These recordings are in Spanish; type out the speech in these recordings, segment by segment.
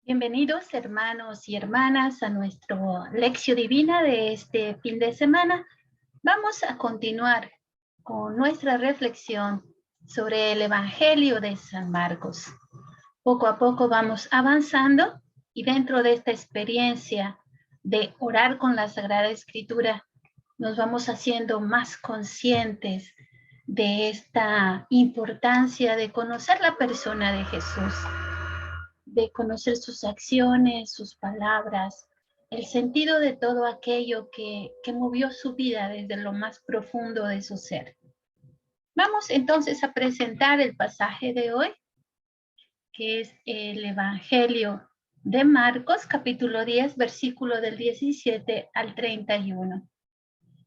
Bienvenidos hermanos y hermanas a nuestra lección divina de este fin de semana. Vamos a continuar con nuestra reflexión sobre el Evangelio de San Marcos. Poco a poco vamos avanzando y dentro de esta experiencia de orar con la Sagrada Escritura nos vamos haciendo más conscientes de esta importancia de conocer la persona de Jesús, de conocer sus acciones, sus palabras, el sentido de todo aquello que movió su vida desde lo más profundo de su ser. Vamos entonces a presentar el pasaje de hoy, que es el Evangelio de Marcos, capítulo 10, versículo del 17 al 31.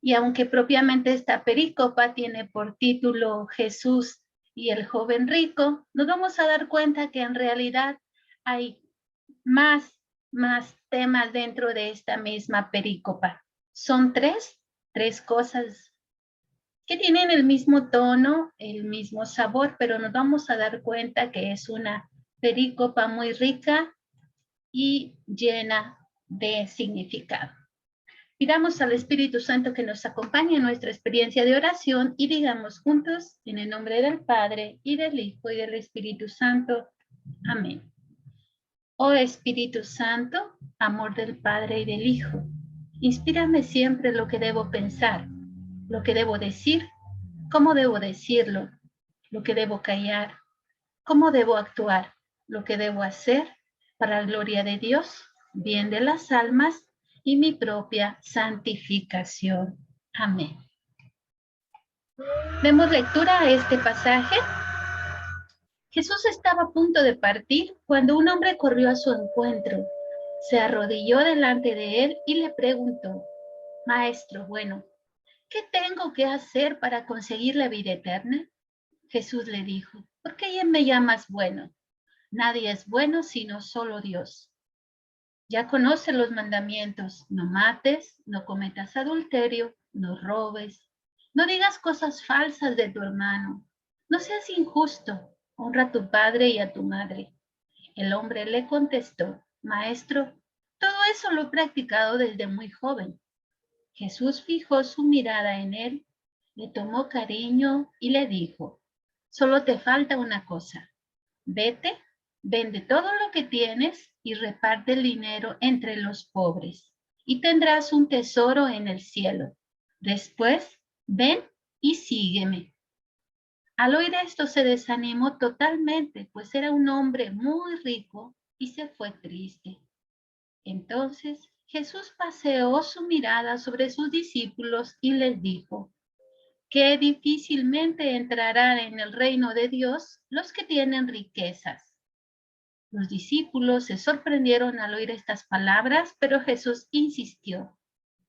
Y aunque propiamente esta perícopa tiene por título Jesús y el joven rico, nos vamos a dar cuenta que en realidad hay más temas dentro de esta misma perícopa. Son tres cosas que tienen el mismo tono, el mismo sabor, pero nos vamos a dar cuenta que es una perícopa muy rica y llena de significado. Pidamos al Espíritu Santo que nos acompañe en nuestra experiencia de oración y digamos juntos, en el nombre del Padre, y del Hijo, y del Espíritu Santo. Amén. Oh Espíritu Santo, amor del Padre y del Hijo, inspírame siempre lo que debo pensar, lo que debo decir, cómo debo decirlo, lo que debo callar, cómo debo actuar, lo que debo hacer para la gloria de Dios, bien de las almas y mi propia santificación. Amén. Demos lectura a este pasaje. Jesús estaba a punto de partir cuando un hombre corrió a su encuentro. Se arrodilló delante de él y le preguntó: Maestro bueno, ¿qué tengo que hacer para conseguir la vida eterna? Jesús le dijo: ¿por qué me llamas bueno? Nadie es bueno sino solo Dios. Ya conoce los mandamientos: no mates, no cometas adulterio, no robes, no digas cosas falsas de tu hermano, no seas injusto, honra a tu padre y a tu madre. El hombre le contestó: Maestro, todo eso lo he practicado desde muy joven. Jesús fijó su mirada en él, le tomó cariño y le dijo: solo te falta una cosa. Vete, vende todo lo que tienes y reparte el dinero entre los pobres, y tendrás un tesoro en el cielo. Después, ven y sígueme. Al oír esto se desanimó totalmente, pues era un hombre muy rico y se fue triste. Entonces Jesús paseó su mirada sobre sus discípulos y les dijo: qué difícilmente entrarán en el reino de Dios los que tienen riquezas. Los discípulos se sorprendieron al oír estas palabras, pero Jesús insistió: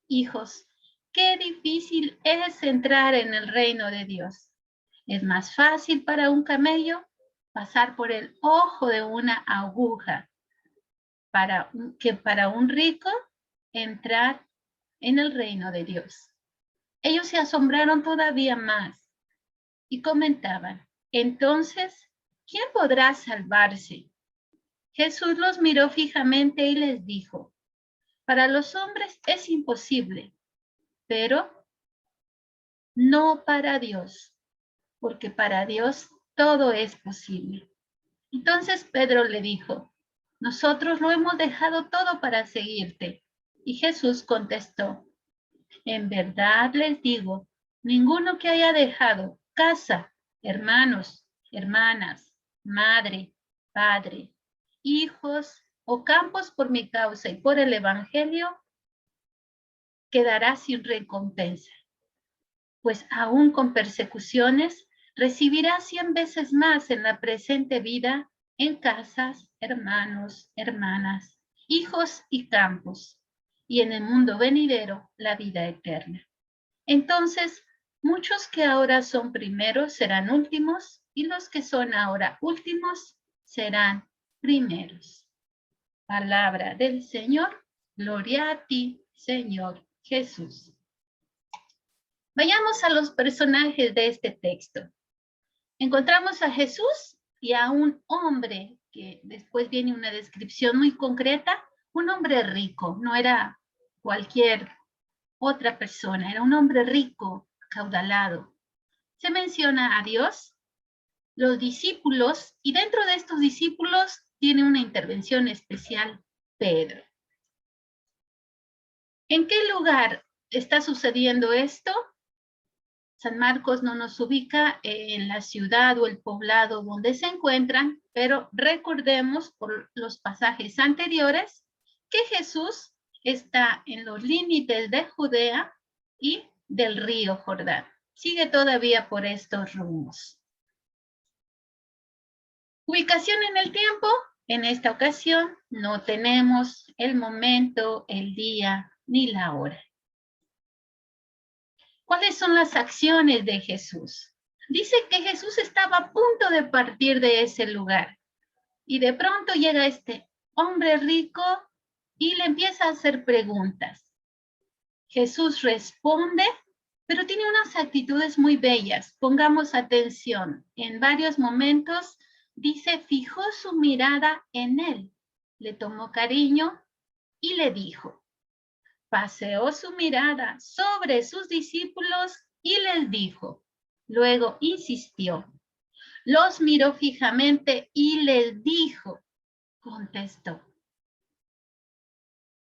hijos, qué difícil es entrar en el reino de Dios. Es más fácil para un camello pasar por el ojo de una aguja que para un rico entrar en el reino de Dios. Ellos se asombraron todavía más y comentaban: entonces, ¿quién podrá salvarse? Jesús los miró fijamente y les dijo: para los hombres es imposible, pero no para Dios, porque para Dios todo es posible. Entonces Pedro le dijo: nosotros lo hemos dejado todo para seguirte. Y Jesús contestó: en verdad les digo, ninguno que haya dejado casa, hermanos, hermanas, madre, padre, hijos o campos por mi causa y por el evangelio, quedará sin recompensa, pues aún con persecuciones recibirá 100 veces más en la presente vida, en casas, hermanos, hermanas, hijos y campos, y en el mundo venidero la vida eterna. Entonces, muchos que ahora son primeros serán últimos, y los que son ahora últimos serán primeros. Palabra del Señor. Gloria a ti, Señor Jesús. Vayamos a los personajes de este texto. Encontramos a Jesús y a un hombre que después viene una descripción muy concreta, un hombre rico, no era cualquier otra persona, era un hombre rico, acaudalado. Se menciona a Dios, los discípulos, y dentro de estos discípulos tiene una intervención especial Pedro. ¿En qué lugar está sucediendo esto? San Marcos no nos ubica en la ciudad o el poblado donde se encuentran, pero recordemos por los pasajes anteriores que Jesús está en los límites de Judea y del río Jordán. Sigue todavía por estos rumbos. Ubicación en el tiempo. En esta ocasión no tenemos el momento, el día ni la hora. ¿Cuáles son las acciones de Jesús? Dice que Jesús estaba a punto de partir de ese lugar y de pronto llega este hombre rico y le empieza a hacer preguntas. Jesús responde, pero tiene unas actitudes muy bellas. Pongamos atención. En varios momentos dice, fijó su mirada en él, le tomó cariño y le dijo. Paseó su mirada sobre sus discípulos y les dijo. Luego insistió. Los miró fijamente y les dijo, contestó.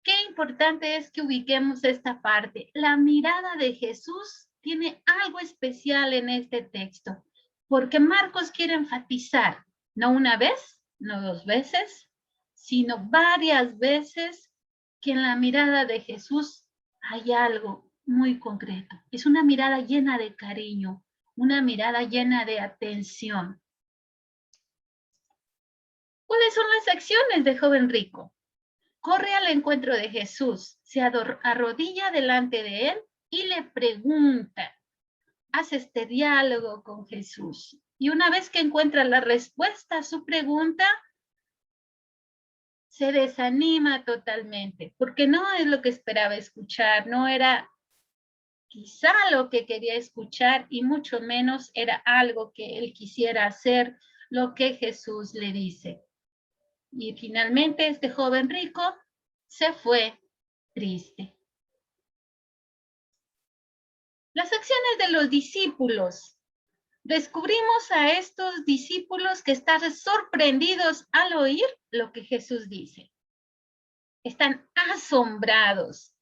Qué importante es que ubiquemos esta parte. La mirada de Jesús tiene algo especial en este texto, porque Marcos quiere enfatizar, no una vez, no dos veces, sino varias veces, que en la mirada de Jesús hay algo muy concreto. Es una mirada llena de cariño, una mirada llena de atención. ¿Cuáles son las acciones de joven rico? Corre al encuentro de Jesús, se arrodilla delante de él y le pregunta. Hace este diálogo con Jesús. Y una vez que encuentra la respuesta a su pregunta, se desanima totalmente, porque no es lo que esperaba escuchar, no era quizá lo que quería escuchar y mucho menos era algo que él quisiera hacer, lo que Jesús le dice. Y finalmente este joven rico se fue triste. Las acciones de los discípulos. Descubrimos a estos discípulos que están sorprendidos al oír lo que Jesús dice. Están asombrados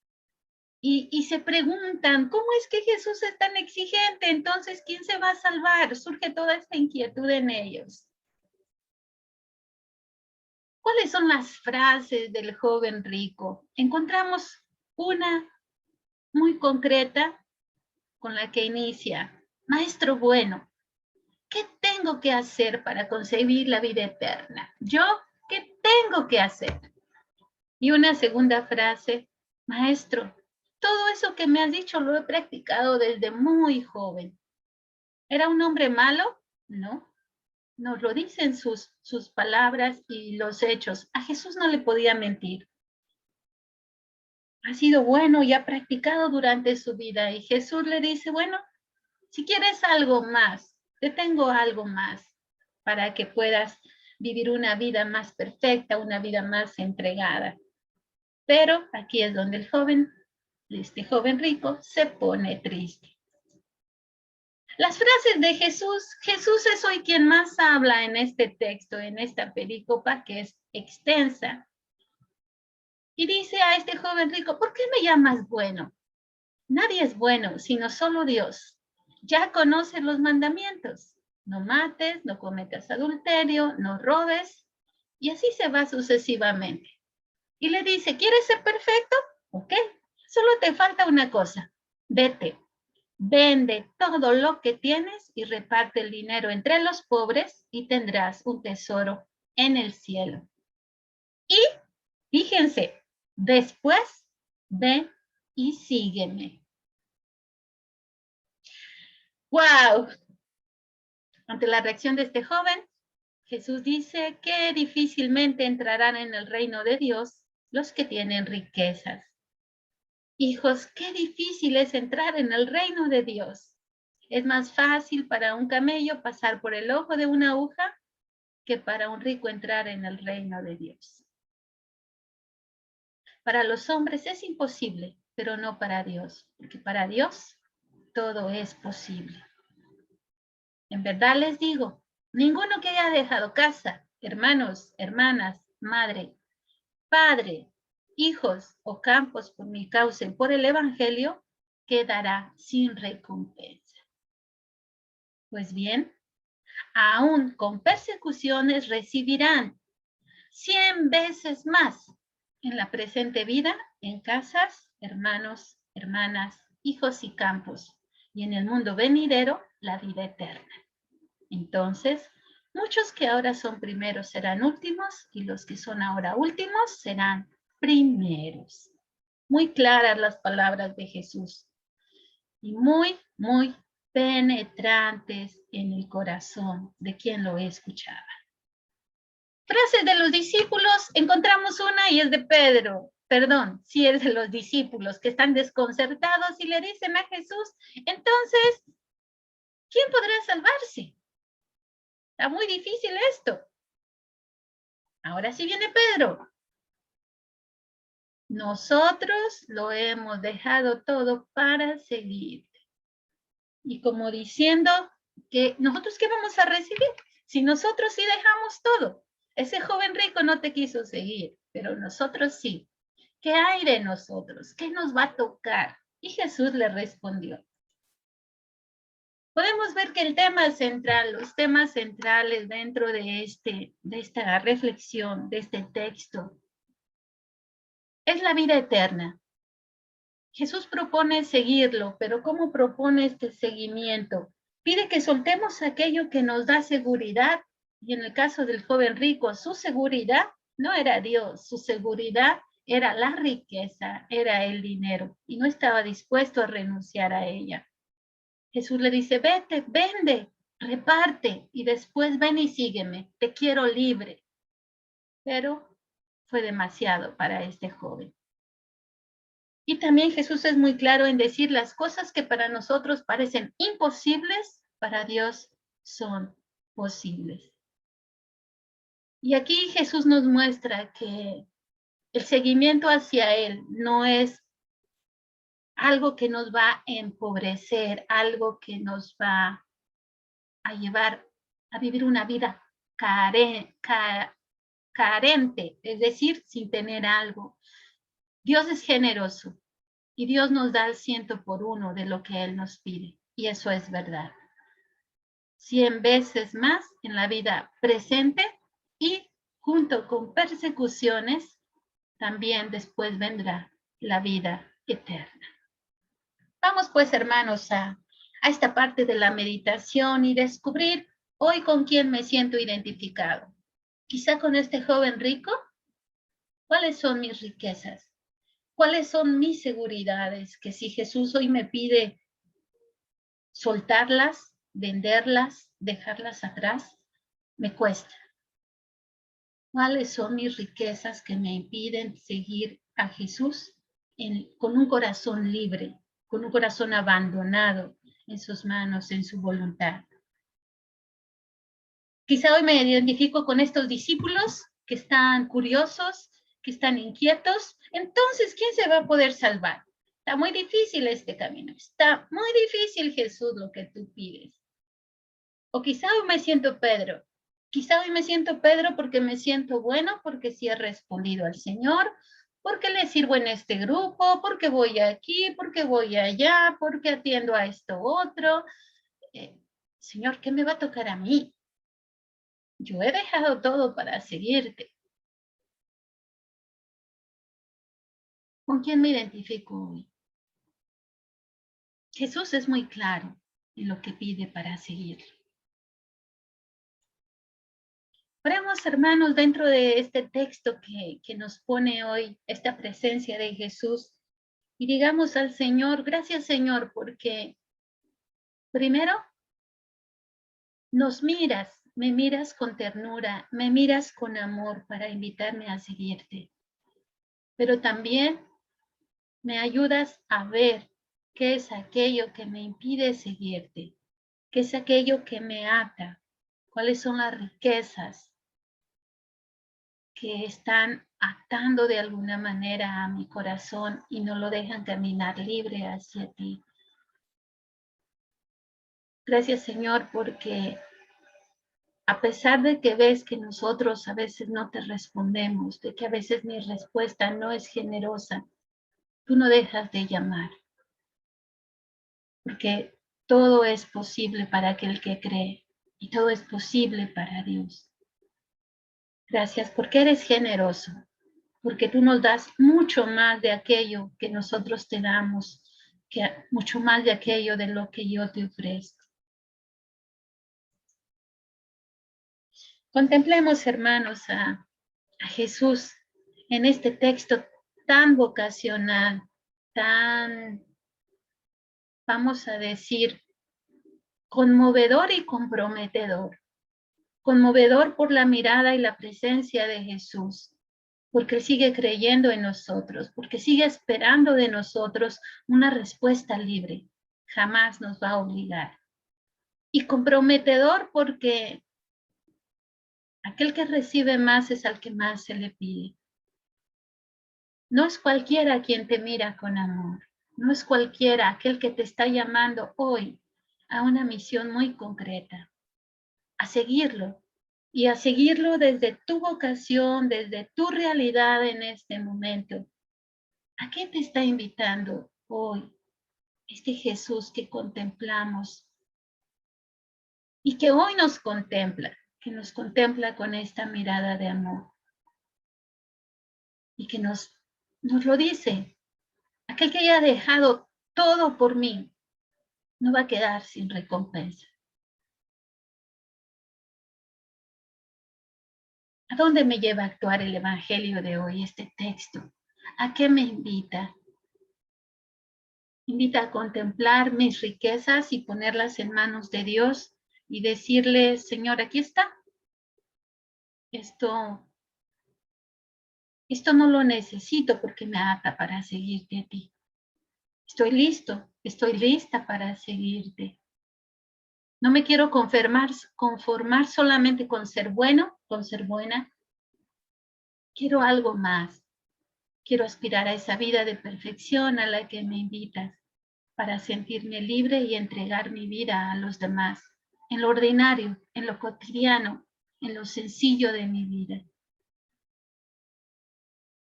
y se preguntan, ¿cómo es que Jesús es tan exigente? Entonces, ¿quién se va a salvar? Surge toda esta inquietud en ellos. ¿Cuáles son las frases del joven rico? Encontramos una muy concreta con la que inicia, Maestro bueno, ¿qué tengo que hacer para conseguir la vida eterna? ¿Yo qué tengo que hacer? Y una segunda frase, Maestro, todo eso que me has dicho lo he practicado desde muy joven. ¿Era un hombre malo? No. Nos lo dicen sus palabras y los hechos. A Jesús no le podía mentir. Ha sido bueno y ha practicado durante su vida. Y Jesús le dice, bueno, si quieres algo más, te tengo algo más para que puedas vivir una vida más perfecta, una vida más entregada. Pero aquí es donde este joven rico, se pone triste. Las frases de Jesús, Jesús es hoy quien más habla en este texto, en esta perícopa que es extensa. Y dice a este joven rico, ¿por qué me llamas bueno? Nadie es bueno, sino solo Dios. Ya conoces los mandamientos. No mates, no cometas adulterio, no robes. Y así se va sucesivamente. Y le dice, ¿quieres ser perfecto? Ok, solo te falta una cosa. Vete, vende todo lo que tienes y reparte el dinero entre los pobres y tendrás un tesoro en el cielo. Y fíjense, después ven y sígueme. ¡Wow! Ante la reacción de este joven, Jesús dice que difícilmente entrarán en el reino de Dios los que tienen riquezas. Hijos, qué difícil es entrar en el reino de Dios. Es más fácil para un camello pasar por el ojo de una aguja que para un rico entrar en el reino de Dios. Para los hombres es imposible, pero no para Dios, porque para Dios todo es posible. En verdad les digo, ninguno que haya dejado casa, hermanos, hermanas, madre, padre, hijos o campos por mi causa y por el evangelio, quedará sin recompensa. Pues bien, aún con persecuciones recibirán 100 veces más en la presente vida, en casas, hermanos, hermanas, hijos y campos, y en el mundo venidero, la vida eterna. Entonces, muchos que ahora son primeros serán últimos, y los que son ahora últimos serán primeros. Muy claras las palabras de Jesús, y muy, muy penetrantes en el corazón de quien lo escuchaba. Frases de los discípulos, encontramos una y es de Pedro. Perdón, si es de los discípulos que están desconcertados y le dicen a Jesús, entonces, ¿quién podrá salvarse? Está muy difícil esto. Ahora sí viene Pedro. Nosotros lo hemos dejado todo para seguirte. Y como diciendo que nosotros qué vamos a recibir si nosotros sí dejamos todo. Ese joven rico no te quiso seguir, pero nosotros sí. ¿Qué hay de nosotros? ¿Qué nos va a tocar? Y Jesús le respondió. Podemos ver que el tema central, los temas centrales dentro de esta reflexión, de este texto, es la vida eterna. Jesús propone seguirlo, pero ¿cómo propone este seguimiento? Pide que soltemos aquello que nos da seguridad, y en el caso del joven rico, su seguridad no era Dios, su seguridad era la riqueza, era el dinero, y no estaba dispuesto a renunciar a ella. Jesús le dice, vete, vende, reparte, y después ven y sígueme, te quiero libre. Pero fue demasiado para este joven. Y también Jesús es muy claro en decir las cosas que para nosotros parecen imposibles, para Dios son posibles. Y aquí Jesús nos muestra que el seguimiento hacia Él no es algo que nos va a empobrecer, algo que nos va a llevar a vivir una vida carente, es decir, sin tener algo. Dios es generoso. Y Dios nos da el 100 por 1 de lo que Él nos pide. Y eso es verdad. 100 veces más en la vida presente y junto con persecuciones, también después vendrá la vida eterna. Vamos pues, hermanos, a esta parte de la meditación y descubrir hoy con quién me siento identificado. Quizá con este joven rico. ¿Cuáles son mis riquezas? ¿Cuáles son mis seguridades? Que si Jesús hoy me pide soltarlas, venderlas, dejarlas atrás, me cuesta. ¿Cuáles son mis riquezas que me impiden seguir a Jesús con un corazón libre, con un corazón abandonado en sus manos, en su voluntad? Quizá hoy me identifico con estos discípulos que están curiosos, que están inquietos. Entonces, ¿quién se va a poder salvar? Está muy difícil este camino. Está muy difícil, Jesús, lo que tú pides. O quizá hoy me siento Pedro. Quizá hoy me siento Pedro porque me siento bueno, porque sí he respondido al Señor, porque le sirvo en este grupo, porque voy aquí, porque voy allá, porque atiendo a esto otro. Señor, ¿qué me va a tocar a mí? Yo he dejado todo para seguirte. ¿Con quién me identifico hoy? Jesús es muy claro en lo que pide para seguirlo. Oremos, hermanos, dentro de este texto que nos pone hoy esta presencia de Jesús y digamos al Señor, gracias Señor, porque primero nos miras, me miras con ternura, me miras con amor para invitarme a seguirte, pero también me ayudas a ver qué es aquello que me impide seguirte, qué es aquello que me ata, cuáles son las riquezas que están atando de alguna manera a mi corazón y no lo dejan caminar libre hacia ti. Gracias, Señor, porque a pesar de que ves que nosotros a veces no te respondemos, de que a veces mi respuesta no es generosa, tú no dejas de llamar. Porque todo es posible para aquel que cree y todo es posible para Dios. Gracias porque eres generoso, porque tú nos das mucho más de aquello que nosotros te damos, mucho más de aquello de lo que yo te ofrezco. Contemplemos, hermanos, a Jesús en este texto tan vocacional, tan, vamos a decir, conmovedor y comprometedor. Conmovedor por la mirada y la presencia de Jesús, porque Él sigue creyendo en nosotros, porque sigue esperando de nosotros una respuesta libre. Jamás nos va a obligar. Y comprometedor porque aquel que recibe más es al que más se le pide. No es cualquiera quien te mira con amor. No es cualquiera aquel que te está llamando hoy a una misión muy concreta, a seguirlo, y a seguirlo desde tu vocación, desde tu realidad en este momento. ¿A qué te está invitando hoy este Jesús que contemplamos y que hoy nos contempla, que nos contempla con esta mirada de amor y que nos lo dice? Aquel que haya dejado todo por mí no va a quedar sin recompensa. ¿A dónde me lleva a actuar el evangelio de hoy, este texto? ¿A qué me invita? Invita a contemplar mis riquezas y ponerlas en manos de Dios y decirle, Señor, aquí está. Esto no lo necesito porque me ata para seguirte a ti. Estoy listo, estoy lista para seguirte. No me quiero conformar solamente con ser bueno, con ser buena. Quiero algo más. Quiero aspirar a esa vida de perfección a la que me invitas para sentirme libre y entregar mi vida a los demás, en lo ordinario, en lo cotidiano, en lo sencillo de mi vida.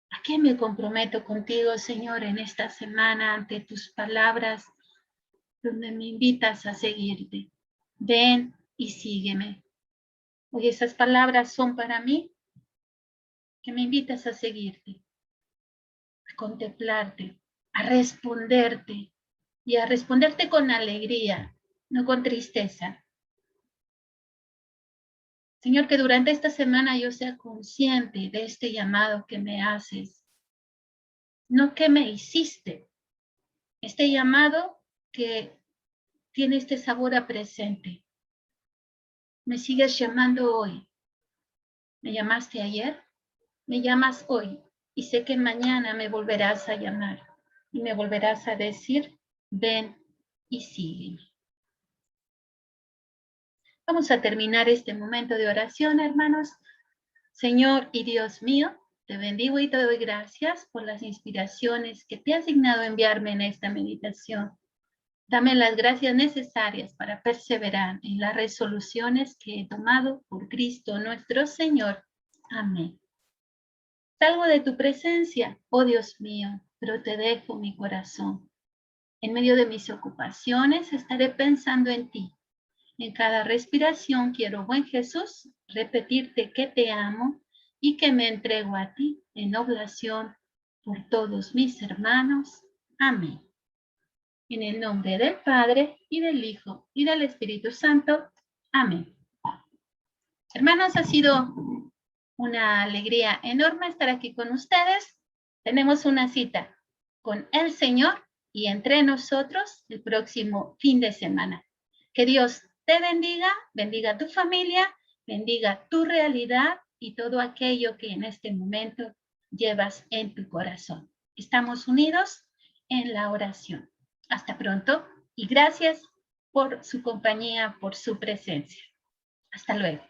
¿A qué me comprometo contigo, Señor, en esta semana ante tus palabras donde me invitas a seguirte? Ven y sígueme. Hoy esas palabras son para mí, que me invitas a seguirte, a contemplarte, a responderte y a responderte con alegría, no con tristeza. Señor, que durante esta semana yo sea consciente de este llamado que me haces, no que me hiciste, este llamado que tiene este sabor a presente. Me sigues llamando hoy. ¿Me llamaste ayer? Me llamas hoy y sé que mañana me volverás a llamar y me volverás a decir, ven y sígueme. Vamos a terminar este momento de oración, hermanos. Señor y Dios mío, te bendigo y te doy gracias por las inspiraciones que te has dignado enviarme en esta meditación. Dame las gracias necesarias para perseverar en las resoluciones que he tomado por Cristo nuestro Señor. Amén. Salgo de tu presencia, oh Dios mío, pero te dejo mi corazón. En medio de mis ocupaciones estaré pensando en ti. En cada respiración quiero, buen Jesús, repetirte que te amo y que me entrego a ti en oblación por todos mis hermanos. Amén. En el nombre del Padre, y del Hijo, y del Espíritu Santo. Amén. Hermanos, ha sido una alegría enorme estar aquí con ustedes. Tenemos una cita con el Señor y entre nosotros el próximo fin de semana. Que Dios te bendiga, bendiga tu familia, bendiga tu realidad y todo aquello que en este momento llevas en tu corazón. Estamos unidos en la oración. Hasta pronto y gracias por su compañía, por su presencia. Hasta luego.